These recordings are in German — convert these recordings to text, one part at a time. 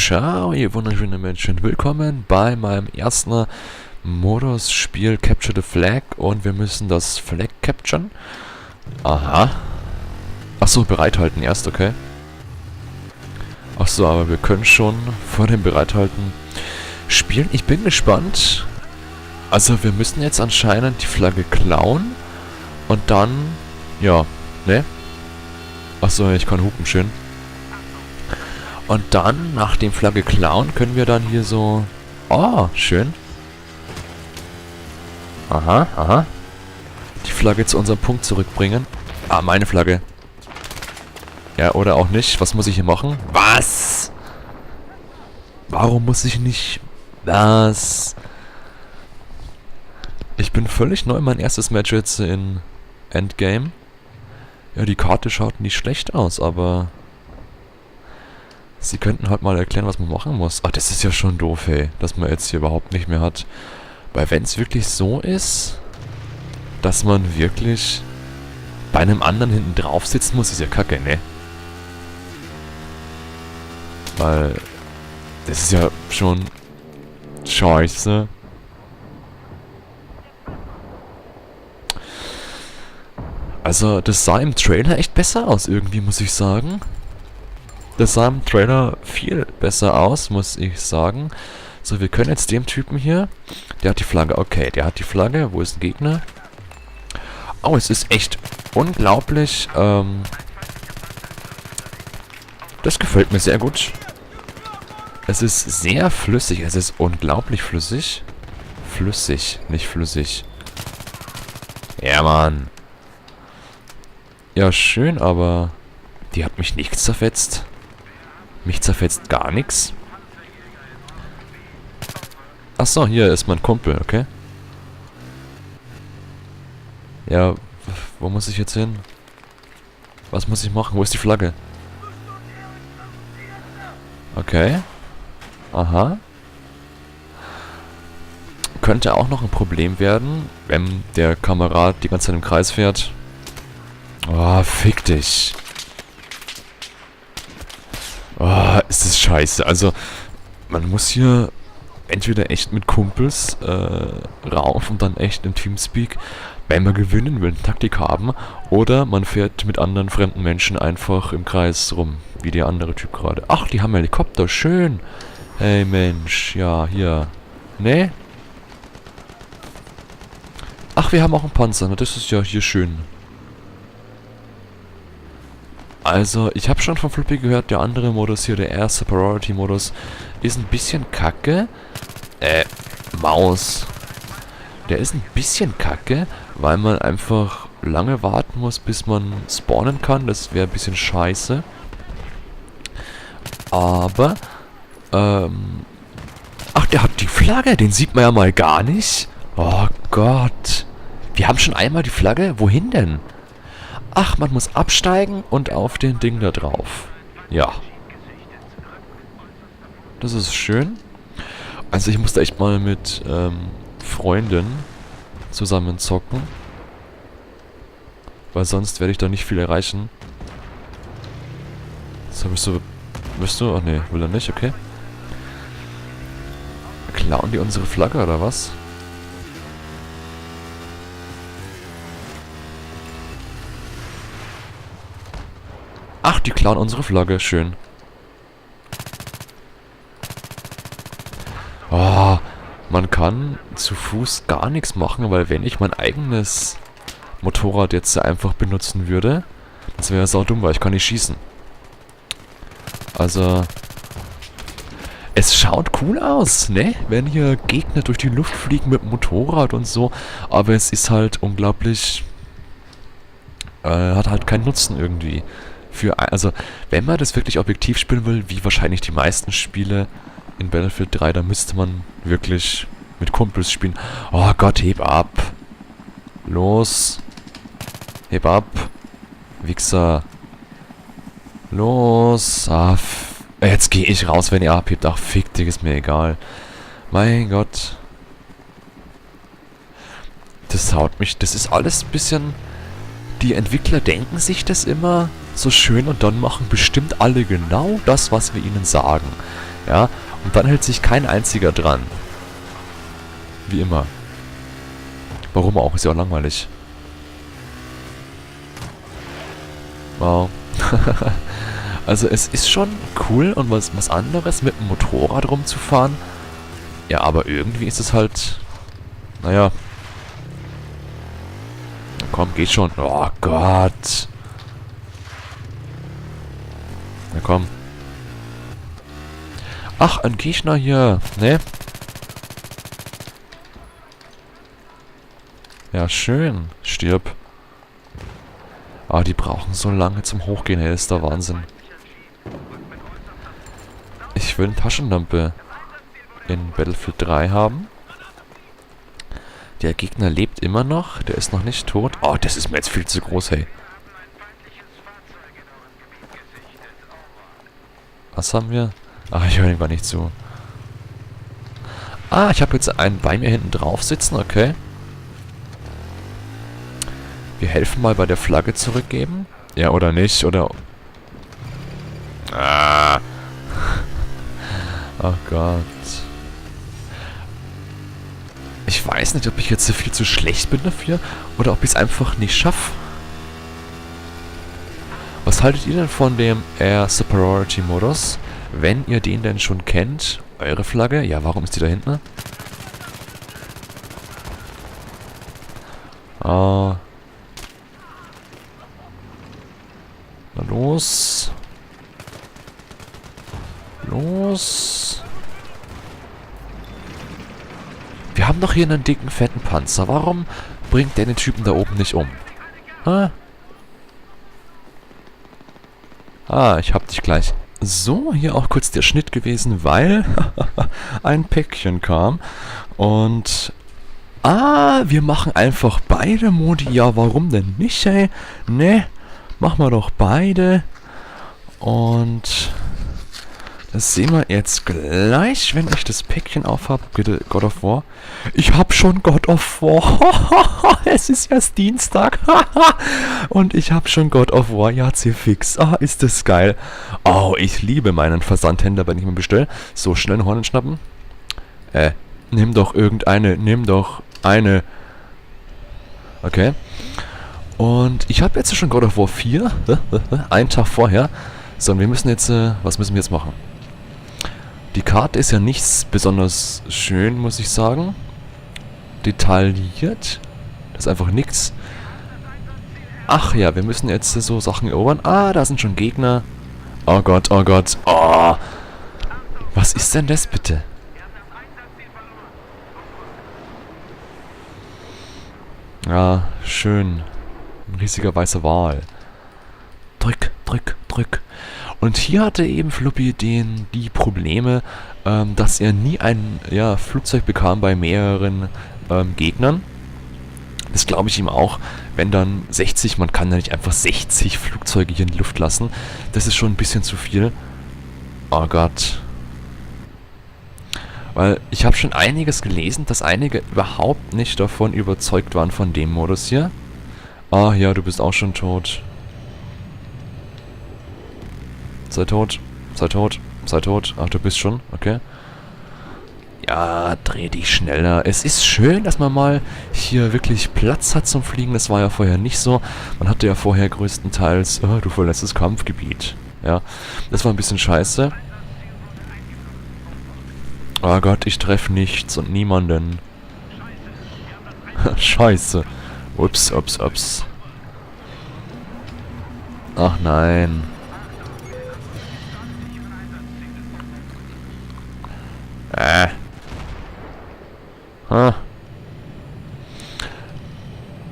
Ciao, ihr wunderschönen Menschen. Willkommen bei meinem ersten Modus-Spiel Capture the Flag und wir müssen das Flag capturen. Aha. Achso, bereithalten erst, okay. Achso, aber wir können schon vor dem Bereithalten spielen. Ich bin gespannt. Also wir müssen jetzt anscheinend die Flagge klauen und dann, ja, ne? Achso, ich kann hupen, schön. Und dann, nach dem Flagge klauen, können wir dann hier so... Oh, schön. Aha, aha. Die Flagge zu unserem Punkt zurückbringen. Ah, meine Flagge. Ja, oder auch nicht. Was muss ich hier machen? Was? Warum muss ich nicht... Was? Ich bin völlig neu. Mein erstes Match jetzt in Endgame. Ja, die Karte schaut nicht schlecht aus, aber... Sie könnten halt mal erklären, was man machen muss. Ach, das ist ja schon doof, ey. Dass man jetzt hier überhaupt nicht mehr hat. Weil wenn es wirklich so ist, dass man wirklich bei einem anderen hinten drauf sitzen muss, ist ja kacke, ne? Weil das ist ja schon scheiße. Also, das sah im Trailer echt besser aus irgendwie, muss ich sagen. Das sah im Trailer viel besser aus, muss ich sagen. So, wir können jetzt dem Typen hier... Der hat die Flagge. Okay, der hat die Flagge. Wo ist ein Gegner? Oh, es ist echt unglaublich. Das gefällt mir sehr gut. Es ist sehr flüssig. Es ist unglaublich flüssig. Flüssig, nicht flüssig. Ja, Mann. Ja, schön, aber... Die hat mich nicht zerfetzt. Mich zerfetzt gar nichts. Achso, hier ist mein Kumpel, okay. Ja, wo muss ich jetzt hin? Was muss ich machen? Wo ist die Flagge? Okay. Aha. Könnte auch noch ein Problem werden, wenn der Kamerad die ganze Zeit im Kreis fährt. Oh, fick dich. Oh, ist das scheiße. Also, man muss hier entweder echt mit Kumpels rauf und dann echt im Teamspeak, wenn man gewinnen will, eine Taktik haben, oder man fährt mit anderen fremden Menschen einfach im Kreis rum, wie der andere Typ gerade. Ach, die haben Helikopter, schön. Hey Mensch, ja, hier. Ne? Ach, wir haben auch einen Panzer, na, das ist ja hier schön. Also, ich habe schon von Flippy gehört, der andere Modus hier, der erste Priority-Modus, ist ein bisschen kacke. Maus. Der ist ein bisschen kacke, weil man einfach lange warten muss, bis man spawnen kann. Das wäre ein bisschen scheiße. Aber, ach, der hat die Flagge, den sieht man ja mal gar nicht. Oh Gott. Wir haben schon einmal die Flagge? Wohin denn? Ach, man muss absteigen und auf den Ding da drauf. Ja. Das ist schön. Also ich musste echt mal mit Freunden zusammen zocken. Weil sonst werde ich da nicht viel erreichen. So, bist du? Ach nee, will er nicht, okay. Klauen die unsere Flagge oder was? Ach, die klauen unsere Flagge. Schön. Oh, man kann zu Fuß gar nichts machen, weil wenn ich mein eigenes Motorrad jetzt einfach benutzen würde, das wäre saudumm, weil ich kann nicht schießen. Also, es schaut cool aus, ne? Wenn hier Gegner durch die Luft fliegen mit dem Motorrad und so, aber es ist halt unglaublich... hat halt keinen Nutzen irgendwie. Also, wenn man das wirklich objektiv spielen will, wie wahrscheinlich die meisten Spiele in Battlefield 3, da müsste man wirklich mit Kumpels spielen. Oh Gott, heb ab. Los. Heb ab. Wichser. Los. Ah, jetzt gehe ich raus, wenn ihr abhebt. Ach, fick dich, ist mir egal. Mein Gott. Das haut mich. Das ist alles ein bisschen... Die Entwickler denken sich das immer so schön und dann machen bestimmt alle genau das, was wir ihnen sagen. Ja, und dann hält sich kein einziger dran. Wie immer. Warum auch? Ist ja auch langweilig. Wow. Also es ist schon cool und was anderes, mit dem Motorrad rumzufahren. Ja, aber irgendwie ist es halt... Naja. Na komm, geht schon. Oh Gott. Na komm. Ach, ein Gegner hier. Ne? Ja, schön. Stirb. Ah, die brauchen so lange zum Hochgehen. Hey, ist der Wahnsinn. Ich will eine Taschenlampe in Battlefield 3 haben. Der Gegner lebt immer noch. Der ist noch nicht tot. Oh, das ist mir jetzt viel zu groß, hey. Was haben wir? Ach, ich höre ihm gar nicht zu. Ah, ich habe jetzt einen bei mir hinten drauf sitzen, okay. Wir helfen mal bei der Flagge zurückgeben. Ja, oder nicht, oder... Ah. Oh Gott. Ich weiß nicht, ob ich jetzt viel zu schlecht bin dafür, oder ob ich es einfach nicht schaffe. Was haltet ihr denn von dem Air Superiority Modus? Wenn ihr den denn schon kennt, eure Flagge. Ja, warum ist die da hinten? Ah. Na los. Los. Wir haben doch hier einen dicken, fetten Panzer. Warum bringt der den Typen da oben nicht um? Hä? Ah, ich hab dich gleich. So, hier auch kurz der Schnitt gewesen, weil ein Päckchen kam. Und... Ah, wir machen einfach beide Modi. Ja, warum denn nicht, ey? Ne, machen wir doch beide. Und... Das sehen wir jetzt gleich, wenn ich das Päckchen aufhab. Bitte, God of War. Ich hab schon God of War. Es ist erst Dienstag. Und ich hab schon God of War. Ja, fix. Ah, ist das geil. Oh, ich liebe meinen Versandhändler, wenn ich mir bestelle. So, schnell einen Horn schnappen. Nimm doch irgendeine. Nimm doch eine. Okay. Und ich habe jetzt schon God of War 4. Einen Tag vorher. So, und wir müssen jetzt... was müssen wir jetzt machen? Die Karte ist ja nichts besonders schön, muss ich sagen. Detailliert. Das ist einfach nichts. Ach ja, wir müssen jetzt so Sachen erobern. Ah, da sind schon Gegner. Oh Gott, oh Gott. Oh. Was ist denn das bitte? Ja, schön. Ein riesiger weißer Wal. Drück, drück, drück. Und hier hatte eben Fluppy die Probleme, dass er nie ein Flugzeug bekam bei mehreren Gegnern. Das glaube ich ihm auch. Wenn dann 60, man kann ja nicht einfach 60 Flugzeuge hier in die Luft lassen. Das ist schon ein bisschen zu viel. Oh Gott. Weil ich habe schon einiges gelesen, dass einige überhaupt nicht davon überzeugt waren von dem Modus hier. Ah ja, du bist auch schon tot. Sei tot, sei tot, sei tot. Ach, du bist schon, okay. Ja, dreh dich schneller. Es ist schön, dass man mal hier wirklich Platz hat zum Fliegen. Das war ja vorher nicht so. Man hatte ja vorher größtenteils, du verlässt das Kampfgebiet. Ja, das war ein bisschen scheiße. Oh Gott, ich treffe nichts und niemanden. Scheiße. Ups, ups, ups. Ach nein.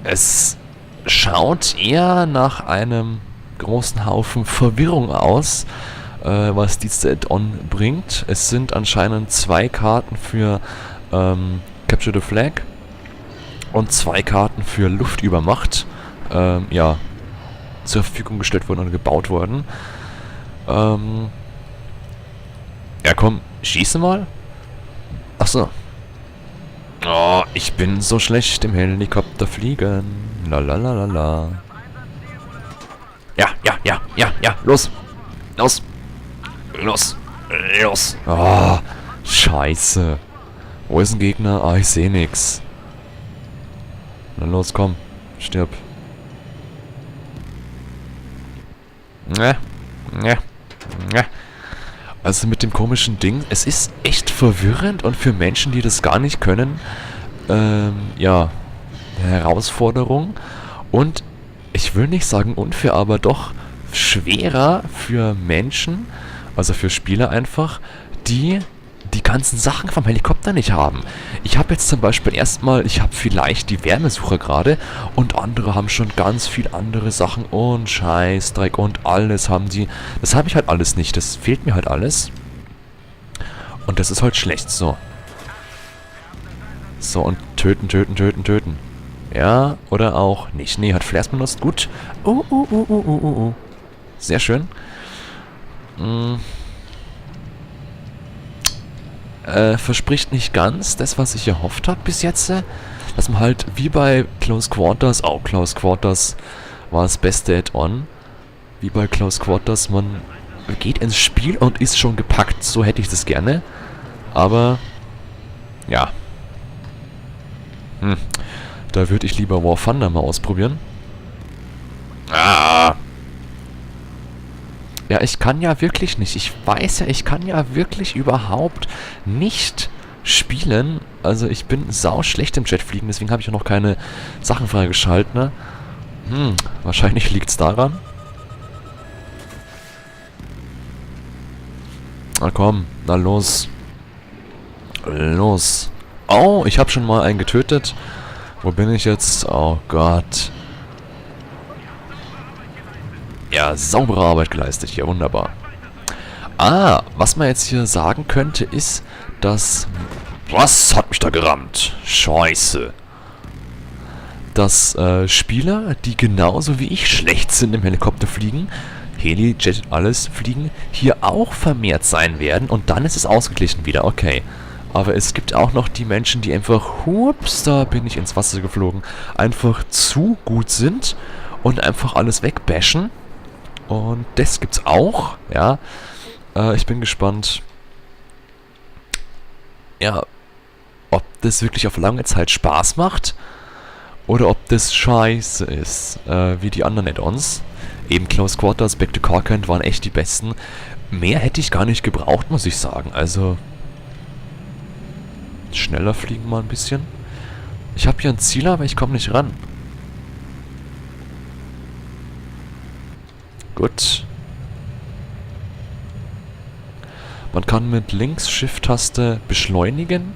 Es schaut eher nach einem großen Haufen Verwirrung aus, was dieses Add-on bringt. Es sind anscheinend 2 Karten für Capture the Flag und 2 Karten für Luftübermacht zur Verfügung gestellt worden und gebaut worden. Ja komm, schieße mal. Achso. Oh, ich bin so schlecht im Helikopter fliegen. Lalalala. Ja, ja, ja, ja, ja. Los. Los. Los. Los. Ah, scheiße. Wo ist ein Gegner? Ah, ich sehe nix. Na los, komm. Stirb. Ne. Ne. Ne. Also mit dem komischen Ding, es ist echt verwirrend und für Menschen, die das gar nicht können, ja, eine Herausforderung. Und ich will nicht sagen unfair, aber doch schwerer für Menschen, also für Spieler einfach, die die ganzen Sachen vom Helikopter nicht haben. Ich habe jetzt zum Beispiel erstmal, ich habe vielleicht die Wärmesucher gerade und andere haben schon ganz viel andere Sachen und Scheißdreck und alles haben die. Das habe ich halt alles nicht, das fehlt mir halt alles. Und das ist halt schlecht, so. So, und töten, töten, töten, töten. Ja, oder auch nicht. Nee, hat Flares benutzt, gut. Sehr schön. Verspricht nicht ganz das, was ich erhofft habe bis jetzt. Dass man halt wie bei Close Quarters, auch Close Quarters war das beste Add-on. Wie bei Close Quarters, man geht ins Spiel und ist schon gepackt. So hätte ich das gerne. Aber, ja. Da würde ich lieber War Thunder mal ausprobieren. Ah! Ja, ich kann ja wirklich nicht. Ich weiß ja, ich kann ja wirklich überhaupt nicht spielen. Also ich bin sau schlecht im Jetfliegen, deswegen habe ich auch noch keine Sachen freigeschaltet, ne? Wahrscheinlich liegt's daran. Na komm, na los. Los. Oh, ich habe schon mal einen getötet. Wo bin ich jetzt? Oh Gott. Ja, saubere Arbeit geleistet hier, wunderbar. Ah, was man jetzt hier sagen könnte, ist, dass... Was hat mich da gerammt? Scheiße. Dass Spieler, die genauso wie ich schlecht sind im Helikopterfliegen, Heli, Jet, alles fliegen, hier auch vermehrt sein werden und dann ist es ausgeglichen wieder, okay. Aber es gibt auch noch die Menschen, die einfach, hups, da bin ich ins Wasser geflogen, einfach zu gut sind und einfach alles wegbashen. Und das gibt's auch, ja. Ich bin gespannt, ja, ob das wirklich auf lange Zeit Spaß macht oder ob das scheiße ist, wie die anderen Add-ons. Eben Close Quarters, Back to Corkent waren echt die besten. Mehr hätte ich gar nicht gebraucht, muss ich sagen. Also, schneller fliegen mal ein bisschen. Ich habe hier ein Ziel, aber ich komme nicht ran. Gut. Man kann mit Links-Shift-Taste beschleunigen.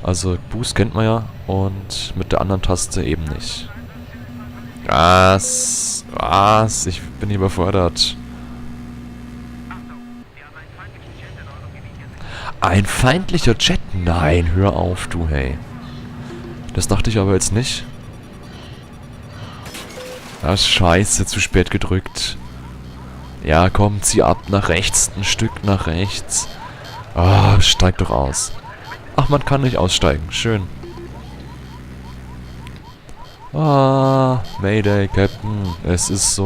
Also Boost kennt man ja. Und mit der anderen Taste eben nicht. Was? Was? Ich bin überfordert. Ein feindlicher Jet? Nein, hör auf, du, hey. Das dachte ich aber jetzt nicht. Ah, scheiße, zu spät gedrückt. Ja, komm, zieh ab nach rechts, ein Stück nach rechts. Ah, steig doch aus. Ach, man kann nicht aussteigen, schön. Ah, Mayday, Captain, es ist so...